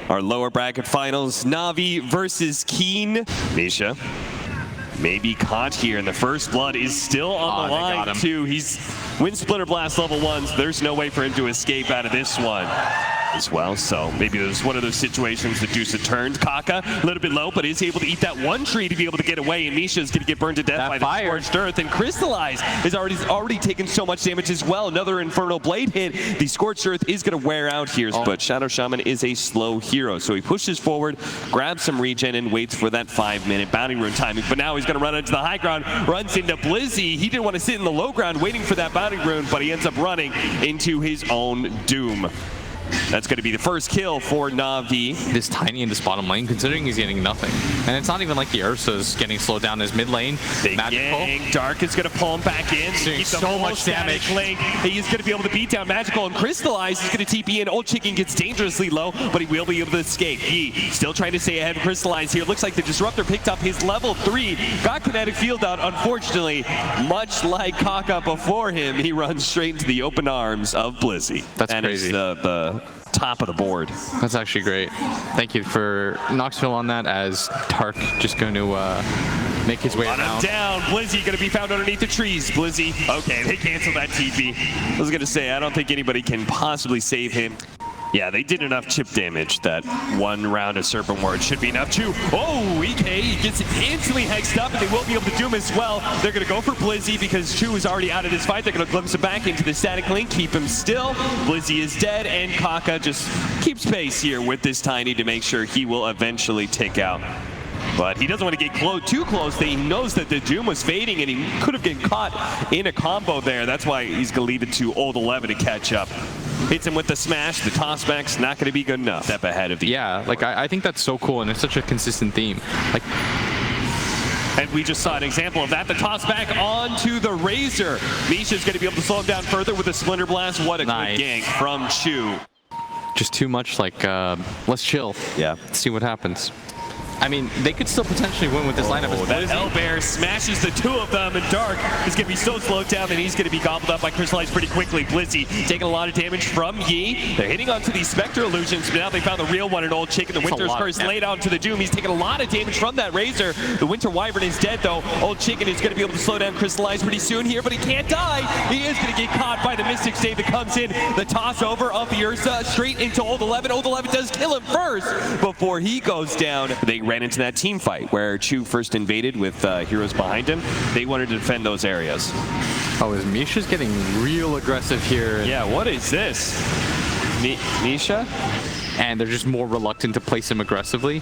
Our lower bracket finals, Navi versus Keen. Misha may be caught here, and the first blood is still on the line too. He's Wind Splinter Blast level 1, so there's no way for him to escape out of this one as well. So maybe there's one of those situations that Deuce turned. Kaka a little bit low, but is able to eat that one tree to be able to get away, and Misha's gonna get burned to death by the Scorched Earth, and Crystallize is already taken so much damage as well. Another Infernal Blade hit. The Scorched Earth is gonna wear out here, but Shadow Shaman is a slow hero, so he pushes forward, grabs some regen, and waits for that 5-minute bounty rune timing. But now he's gonna run into the high ground, runs into Blizzy. He didn't want to sit in the low ground waiting for that bounty rune, but he ends up running into his own doom. That's going to be the first kill for Navi. This Tiny in this bottom lane, considering he's getting nothing. And it's not even like the Ursa's getting slowed down his mid lane. Big Magical. Dark is going to pull him back in. Doing so much damage. He is going to be able to beat down Magical, and Crystallize is going to TP in. Old Chicken gets dangerously low, but he will be able to escape. He still trying to stay ahead of Crystallize here. Looks like the Disruptor picked up his level 3. Got kinetic field out, unfortunately. Much like Kaka before him, he runs straight into the open arms of Blizzy. That's crazy. The top of the board. That's actually great. Thank you for Knoxville on that, as Tark just going to make his way around. Down. Blizzy going to be found underneath the trees. Blizzy. Okay, they canceled that TP. I was going to say, I don't think anybody can possibly save him. Yeah, they did enough chip damage that one round of Serpent Ward should be enough too. Oh, EK gets instantly hexed up, and they will be able to doom as well. They're going to go for Blizzy because Chu is already out of this fight. They're going to glimpse him back into the static link, keep him still. Blizzy is dead, and Kaka just keeps pace here with this Tiny to make sure he will eventually take out. But he doesn't want to get too close. He knows that the Doom was fading, and he could have been caught in a combo there. That's why he's going to leave it to Old 11 to catch up. Hits him with the smash. The tossback's not going to be good enough. Step ahead of the... Yeah, like I think that's so cool, and it's such a consistent theme. Like, and we just saw an example of that. The toss back onto the Razor. Misha's going to be able to slow him down further with a Splinter Blast. What a quick gank from Chu. Just too much, like, let's chill. Yeah. Let's see what happens. I mean, they could still potentially win with this lineup. That Hellbear smashes the two of them, and Dark is going to be so slowed down that he's going to be gobbled up by Crystallize pretty quickly. Blizzy taking a lot of damage from Yi. They're hitting onto these Spectre illusions, but now they found the real one in Old Chicken. The Winter's Curse laid out to the Doom. He's taking a lot of damage from that Razor. The Winter Wyvern is dead, though. Old Chicken is going to be able to slow down Crystallize pretty soon here, but he can't die. He is going to get caught by the Mystic Stave that comes in. The toss over of the Ursa straight into Old 11. Old 11 does kill him first before he goes down. They ran into that team fight where Chu first invaded with heroes behind him. They wanted to defend those areas. Oh, is Misha's getting real aggressive here? Yeah, what is this? Misha? And they're just more reluctant to place him aggressively.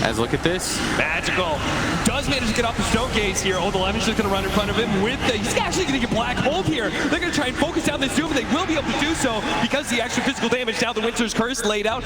As look at this. Magical. Does manage to get off the stone gaze here. Old 11's just going to run in front of him with the... He's actually going to get black hold here. They're going to try and focus down this Doom, and they will be able to do so because the extra physical damage. Now the Winter's Curse laid out.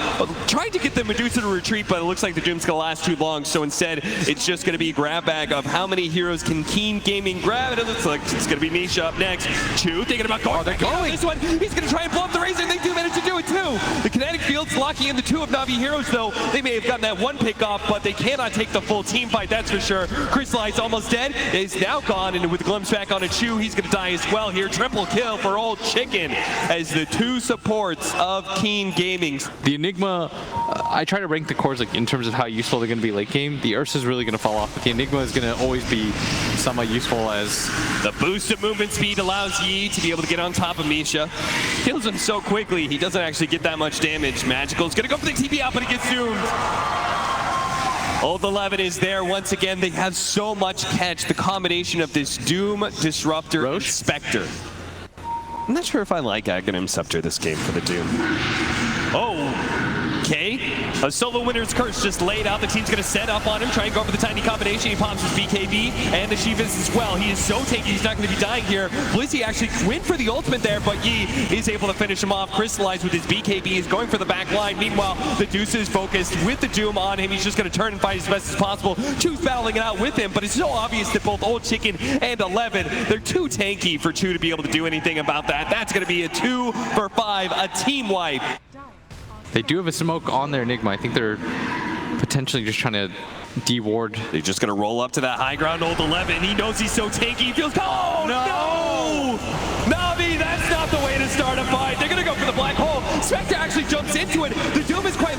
Trying to get the Medusa to retreat, but it looks like the Doom's going to last too long. So instead, it's just going to be a grab bag of how many heroes can Keen Gaming grab. It looks like it's going to be Misha up next. Chu thinking about going. They're going. This one, he's going to try and blow up the Razor, and they do manage to do it too. The kinetic field's locking in the two of Navi heroes, though. They may have gotten that one pick off, but they cannot take the full team fight, that's for sure. Crystallize almost dead, is now gone, and with a glimpse back on a Chu, he's going to die as well here. Triple kill for Old Chicken as the two supports of Keen Gaming. The Enigma, I try to rank the cores like in terms of how useful they're going to be late game. The Ursa is really going to fall off, but the Enigma is going to always be somewhat useful as... The boost of movement speed allows Yi to be able to get on top of Misha. Kills him so quickly, he doesn't actually get that much damage. Magical's going to go for the TP out, but he gets doomed. Old 11 is there once again. They have so much catch. The combination of this Doom, Disruptor, and Spectre. I'm not sure if I like Aghanim Scepter this game for the Doom. Oh, okay. A solo Winter's Curse just laid out. The team's going to set up on him, try and go for the tiny combination. He pops his BKB and the Shivas as well. He is so tanky, he's not going to be dying here. Blizzy actually went for the ultimate there, but Yi is able to finish him off. Crystallize with his BKB is going for the back line. Meanwhile, the Deuce is focused with the Doom on him. He's just going to turn and fight as best as possible. Chu's battling it out with him, but it's so obvious that both Old Chicken and 11, they're too tanky for Chu to be able to do anything about that. That's going to be a 2 for 5, a team wipe. They do have a smoke on their Enigma. I think they're potentially just trying to de-ward. They're just going to roll up to that high ground. Old 11, he knows he's so tanky. He feels, oh no! Navi, that's not the way to start a fight. They're going to go for the black hole. Spectre actually jumps into it. The Doom is quite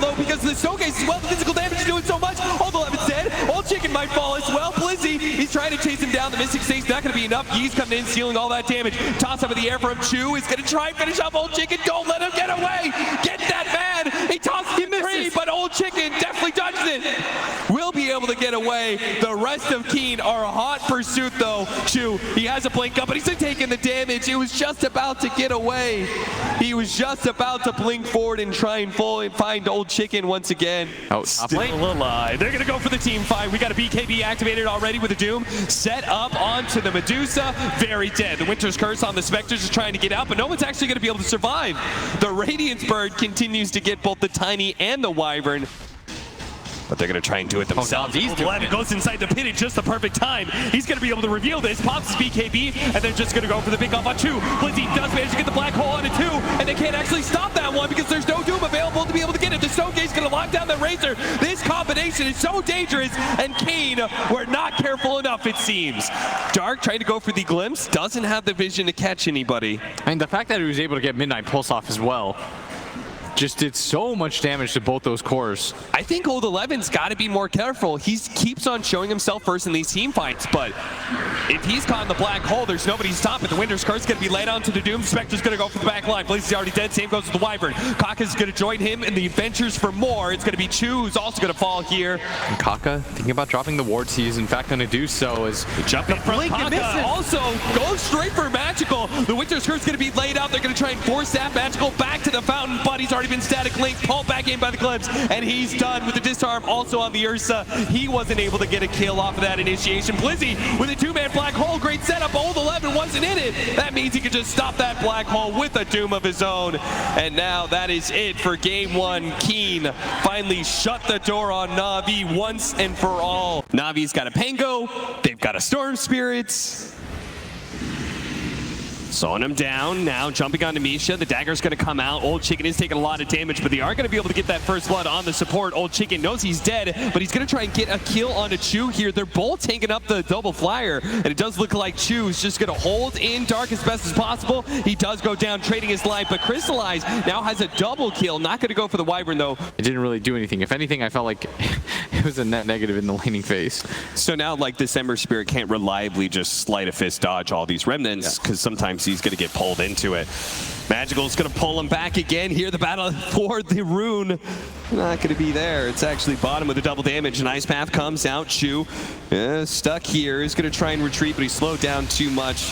the Showcase as well. The physical damage is doing so much. Old 11's dead. Old Chicken might fall as well. Blizzy, he's trying to chase him down. The Mystic State's not going to be enough. Yee's coming in, stealing all that damage. Toss up in the air from Chu. He's going to try and finish off Old Chicken. Don't let him get away. Get that man. He tosses him three, but Old Chicken definitely dodges it. Will be able to get away. The rest of Keen are a hot pursuit though. Chu, he has a blink up, but he's taking the damage. He was just about to get away. He was just about to blink forward and try and find Old Chicken once again. Oh, still alive. They're gonna go for the team fight. We got a BKB activated already with a Doom. Set up onto the Medusa. Very dead. The Winter's Curse on the Spectres is trying to get out, but no one's actually gonna be able to survive. The Radiance Bird continues to get both the Tiny and the Wyvern. But they're going to try and do it themselves. He's Old goes inside the pit at just the perfect time. He's going to be able to reveal this. Pops his BKB, and they're just going to go for the big off on 2. Blizzy does manage to get the black hole on a 2, and they can't actually stop that one because there's no Doom available to be able to get it. The Stonegate's going to lock down the Razor. This combination is so dangerous, and Kane were not careful enough, it seems. Dark trying to go for the glimpse, doesn't have the vision to catch anybody. And the fact that he was able to get Midnight Pulse off as well just did so much damage to both those cores. I think Old 11's got to be more careful. He keeps on showing himself first in these team fights, but if he's caught in the black hole, there's nobody to stop it. The Winter's Curse is going to be laid onto the Doom. Spectre's going to go for the back line. Blizzy's already dead. Same goes with the Wyvern. Kaka's going to join him in the adventures for more. It's going to be Chu who's also going to fall here. And Kaka thinking about dropping the wards. He is in fact going to do so as jumping from Kaka. Also goes straight for Magical. The Winter's Curse is going to be laid out. They're going to try and force that Magical back to the fountain, but he's already been static linked, pulled back in by the Glimpse, and he's done with the disarm also on the Ursa. He wasn't able to get a kill off of that initiation. Blizzy with a 2-man black hole, great setup. Old 11 wasn't in it. That means he could just stop that black hole with a Doom of his own. And now that is it for game 1. Keen finally shut the door on Navi once and for all. Navi's got a Pango, they've got a Storm Spirits. Sawing him down, now jumping onto Misha. The dagger's going to come out. Old Chicken is taking a lot of damage, but they are going to be able to get that first blood on the support. Old Chicken knows he's dead, but he's going to try and get a kill onto Chu here. They're both taking up the double flyer, and it does look like Chu's just going to hold in Dark as best as possible. He does go down, trading his life, but Crystallize now has a double kill. Not going to go for the Wyvern, though. It didn't really do anything. If anything, I felt like it was a net negative in the laning phase. So now, like, December Spirit can't reliably just sleight of fist dodge all these remnants, because sometimes he's going to get pulled into it. Magical's going to pull him back again here. The battle for the rune not going to be there. It's actually bottom with the double damage. An Ice Path comes out. Chu stuck here. He's going to try and retreat, but he's slowed down too much.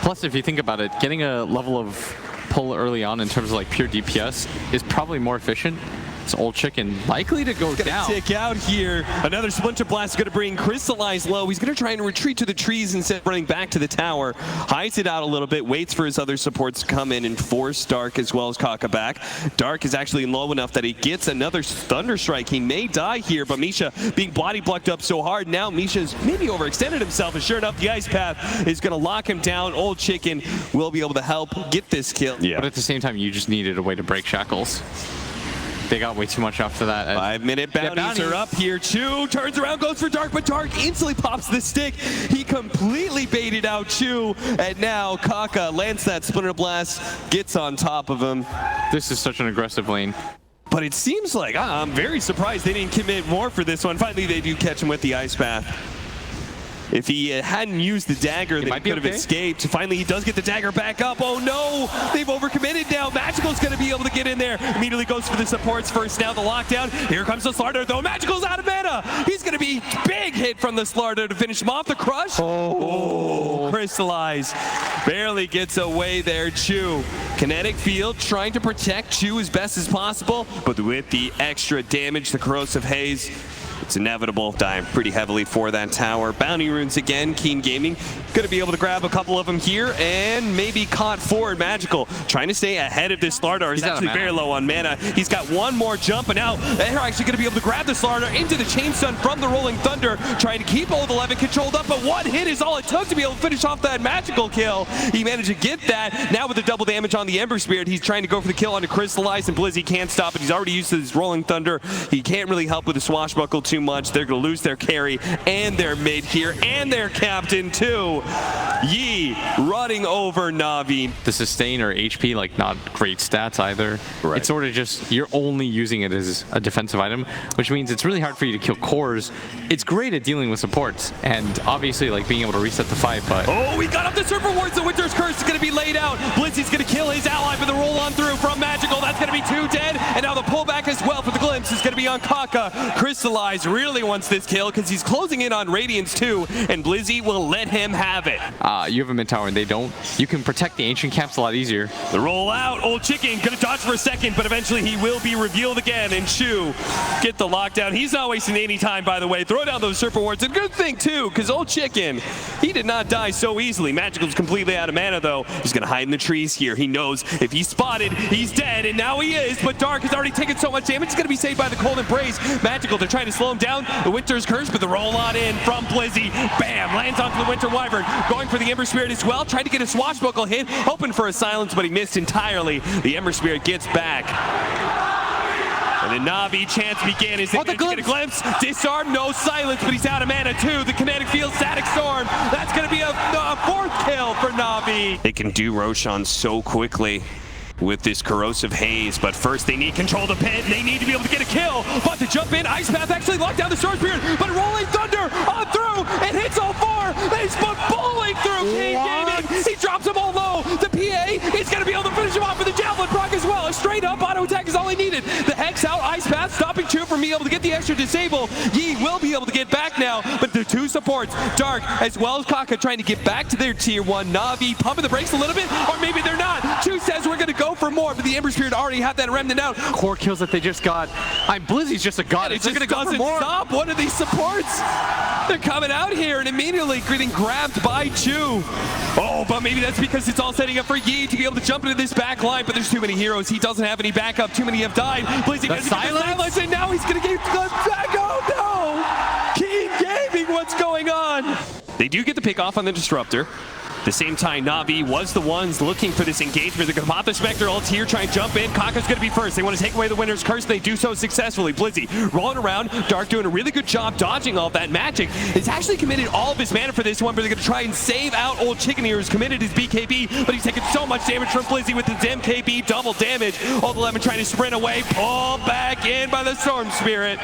Plus, if you think about it, getting a level of pull early on in terms of like pure DPS is probably more efficient. It's Old Chicken likely to go down. Tick out here. Another Splinter Blast is going to bring Crystallize low. He's going to try and retreat to the trees instead of running back to the tower. Hides it out a little bit, waits for his other supports to come in and force Dark as well as Kaka back. Dark is actually low enough that he gets another Thunder Strike. He may die here, but Misha being body blocked up so hard. Now Misha's maybe overextended himself, and sure enough, the Ice Path is going to lock him down. Old Chicken will be able to help get this kill. Yeah. But at the same time, you just needed a way to break shackles. They got way too much after that. 5-minute bounties are up here. Chu turns around, goes for Dark, but Dark instantly pops the stick. He completely baited out Chu, and now Kaka lands that Splinter Blast, gets on top of him. This is such an aggressive lane. But it seems like, I'm very surprised they didn't commit more for this one. Finally, they do catch him with the Ice Path. If he hadn't used the dagger, then he could have escaped. Finally, he does get the dagger back up. Oh no, they've overcommitted now. Magical's going to be able to get in there. Immediately goes for the supports first. Now the lockdown. Here comes the Slaughter, though. Magical's out of mana. He's going to be big hit from the Slaughter to finish him off. The crush. Oh, Crystallize. Barely gets away there, Chu. Kinetic Field trying to protect Chu as best as possible, but with the extra damage, the Corrosive Haze, it's inevitable. Dying pretty heavily for that tower. Bounty runes again. Keen Gaming gonna be able to grab a couple of them here and maybe caught forward. Magical trying to stay ahead of this Slardar. He's actually very low on mana. He's got one more jump, and now they're actually gonna be able to grab the Slardar into the Chain Stun from the Rolling Thunder, trying to keep Old 11 controlled up, but one hit is all it took to be able to finish off that Magical kill. He managed to get that. Now with the double damage on the Ember Spirit, he's trying to go for the kill onto Crystallize, and Blizzy can't stop it. He's already used his Rolling Thunder. He can't really help with the Swashbuckle too too much. They're going to lose their carry and their mid here and their captain too. Yi running over Navi. The sustain or HP, like not great stats either. Right. It's sort of just, you're only using it as a defensive item, which means it's really hard for you to kill cores. It's great at dealing with supports, and obviously like being able to reset the fight, but... Oh, we got up the server wards. The Winter's Curse is going to be laid out. Blitzy's going to kill his ally for the roll on through from Magical. That's going to be 2 dead, and now the pullback as well for the Glimpse is going to be on Kaka. Crystallize really wants this kill because he's closing in on Radiance too, and Blizzy will let him have it. You have a mid tower and they don't. You can protect the ancient camps a lot easier. The roll out, Old Chicken gonna dodge for a second, but eventually he will be revealed again, and Shu get the lockdown. He's not wasting any time, by the way. Throw down those Serpent Wards. A good thing too, because Old Chicken, he did not die so easily. Magical's completely out of mana though. He's gonna hide in the trees here. He knows if he's spotted, he's dead, and now he is, but Dark has already taken so much damage. He's gonna be saved by the Cold Embrace. Magical, they're trying to slow him down. The Winter's Curse, but the roll on in from Blizzy. Bam, lands onto the Winter Wyvern. Going for the Ember Spirit as well. Trying to get a swashbuckle hit, hoping for a silence, but he missed entirely. The Ember Spirit gets back. And the Navi chance began as they get a glimpse. Disarm, no silence, but he's out of mana too. The kinetic field, Static Storm. That's going to be a 4th kill for Navi. They can do Roshan so quickly with this corrosive haze, but first they need control of the pit. They need to be able to get a kill, but to jump in, Ice Path actually locked down the Storm Spirit, but Rolling Thunder on through, it hits all 4, he's bowling through King Gaming, he drops them all low, the PA is going to be able to finish him off with the Javelin proc as well. A straight up auto attack is all he needed. The Hex out, Ice Path stopping Chu from being able to get the extra disable. Yi will be able to get back now, but the 2 supports, Dark as well as Kaka, trying to get back to their tier 1. Navi pumping the brakes a little bit, or maybe they're not. Chu says we're going to go for more, but the Ember Spirit already had that remnant out. Core kills that they just got. Blizzy's just a god. It just doesn't stop. One of these supports, they're coming out here and immediately getting grabbed by Chu. Oh, but maybe that's because it's all setting up for Yi to be able to jump into this back line, but there's too many heroes. He doesn't have any backup. Too many have died. Blizzy gets silence, and now he's going to get back. Oh no! King Gaming, what's going on? They do get the pick off on the Disruptor. At the same time, Navi was the ones looking for this engagement. They're going to pop the Spectre ult here, try and jump in. Kaka's going to be first. They want to take away the Winter's Curse. They do so successfully. Blizzy rolling around. Dark doing a really good job dodging all that magic. He's actually committed all of his mana for this one, but they're going to try and save out Old Chicken here, who's committed his BKB, but he's taking so much damage from Blizzy with his MKB, double damage. Old 11 trying to sprint away, pulled back in by the Storm Spirit.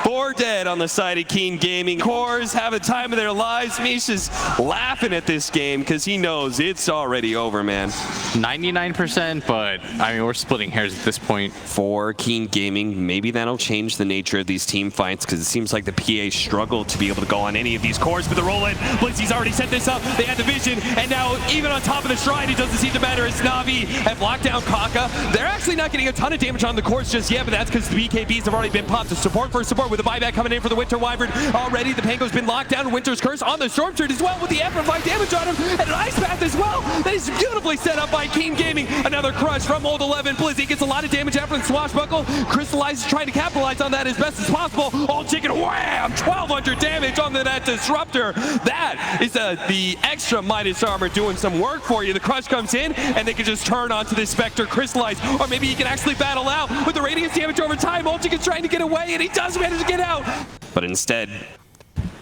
4 dead on the side of Keen Gaming. Cores have a time of their lives. Misha's laughing at this game because he knows it's already over, man. 99%, but I mean, we're splitting hairs at this point. For Keen Gaming, maybe that'll change the nature of these team fights because it seems like the PA struggled to be able to go on any of these cores, but the roll-in, Blitzy's already set this up. They had the vision, and now even on top of the shrine, it doesn't seem to matter as Navi have locked down Kaka. They're actually not getting a ton of damage on the cores just yet, but that's because the BKBs have already been popped. The support for support with the buyback coming in for the Winter Wyvern. Already the Pango's been locked down. Winter's Curse on the Storm Spirit as well with the amplified damage on him, and an Ice Path as well. That is beautifully set up by King Gaming. Another crush from Old 11. Blizzy gets a lot of damage after the swashbuckle. Crystallize is trying to capitalize on that as best as possible. Old Chicken, wham! 1,200 damage on that Disruptor. That is the extra Midas armor doing some work for you. The crush comes in, and they can just turn onto this Spectre, Crystallize, or maybe he can actually battle out with the Radiance damage over time. Old Chicken's trying to get away, and he does manage to get out. But instead,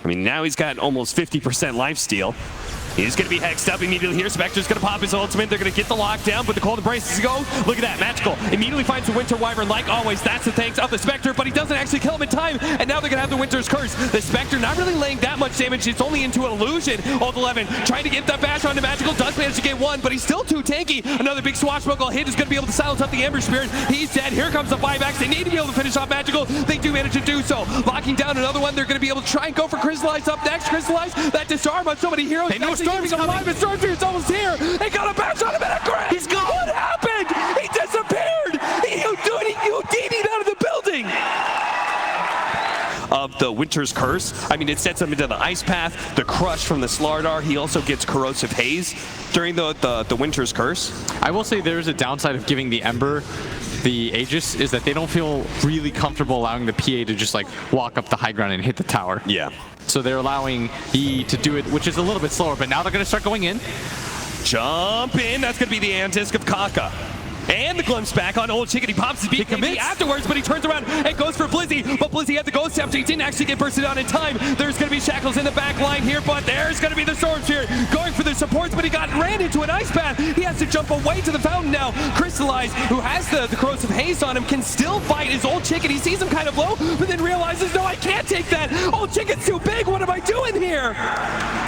I mean, now he's got almost 50% lifesteal. He's going to be hexed up immediately here. Spectre's going to pop his ultimate. They're going to get the lockdown, but the Cold Embrace is go. Look at that. Magical immediately finds the Winter Wyvern like always. That's the thanks of the Spectre, but he doesn't actually kill him in time, and now they're going to have the Winter's Curse. The Spectre not really laying that much damage. It's only into an illusion. Old 11 trying to get that bash onto Magical. Does manage to get one, but he's still too tanky. Another big swashbuckle hit is going to be able to silence up the Ember Spirit. He's dead. Here comes the buybacks. They need to be able to finish off Magical. They do manage to do so. Locking down another one. They're going to be able to try and go for Crystallize up next. Crystallize, that disarm on so many heroes. They know Storm's coming. Storm Spirit's almost here. They got a bash on him and a crit. He's gone. What happened? He disappeared. He Houdini'd out of the building. Of the Winter's Curse. I mean, it sets him into the Ice Path, the crush from the Slardar. He also gets Corrosive Haze during the Winter's Curse. I will say there's a downside of giving the Ember the Aegis is that they don't feel really comfortable allowing the PA to just like walk up the high ground and hit the tower. Yeah. So they're allowing E to do it, which is a little bit slower, but now they're going to start going in. Jump in. That's going to be the antisk of Kaka. And the glimpse back on Old Chicken. He pops his beat maybe afterwards, but he turns around and goes for Blizzy. But Blizzy had the ghost step, so he didn't actually get bursted on in time. There's going to be Shackles in the back line here, but there's going to be the Storm Spirit going for the supports, but he ran into an ice path. He has to jump away to the fountain now. Crystallize, who has the corrosive haze on him, can still fight his Old Chicken. He sees him kind of low, but then realizes, no, I can't take that. Old Chicken's too big. What am I doing here?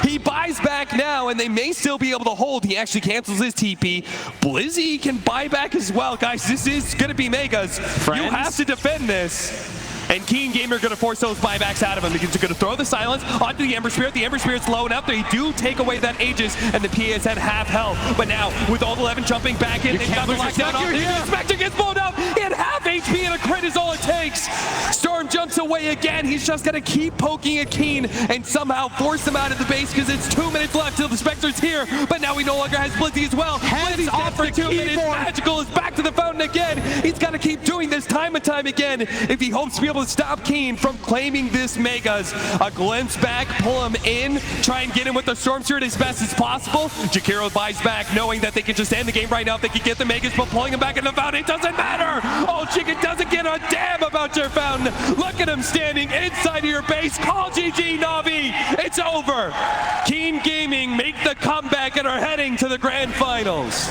He buys back now, and they may still be able to hold. He actually cancels his TP. Blizzy can buy back as well. Guys, this is going to be Megas. Friends? You have to defend this. And Keen Gamer going to force those buybacks out of him. He's going to throw the silence onto the Ember Spirit. The Ember Spirit's low enough. They do take away that Aegis, and the PA is at half health. But now, with all 11 jumping back in, they've got the lockdown on. The Spectre gets blown up. He had half HP, and a crit is all it takes. Storm jumps away again. He's just going to keep poking at Keen and somehow force him out of the base because it's 2 minutes left till the Spectre's here. But now he no longer has Blizzy as well. Blizzy's off for 2 minutes. Magical is back to the fountain again. He's got to keep doing this time and time again if he hopes to be able to stop Keen from claiming this Megas. A glimpse back, pull him in, try and get him with the Storm Spirit as best as possible. Jakiro buys back, knowing that they can just end the game right now if they can get the Megas, but pulling him back in the fountain, it doesn't matter. Old Chicken doesn't give a damn about your fountain. Look at him standing inside of your base. Call GG, Navi. It's over. Keen Gaming make the comeback and are heading to the grand finals.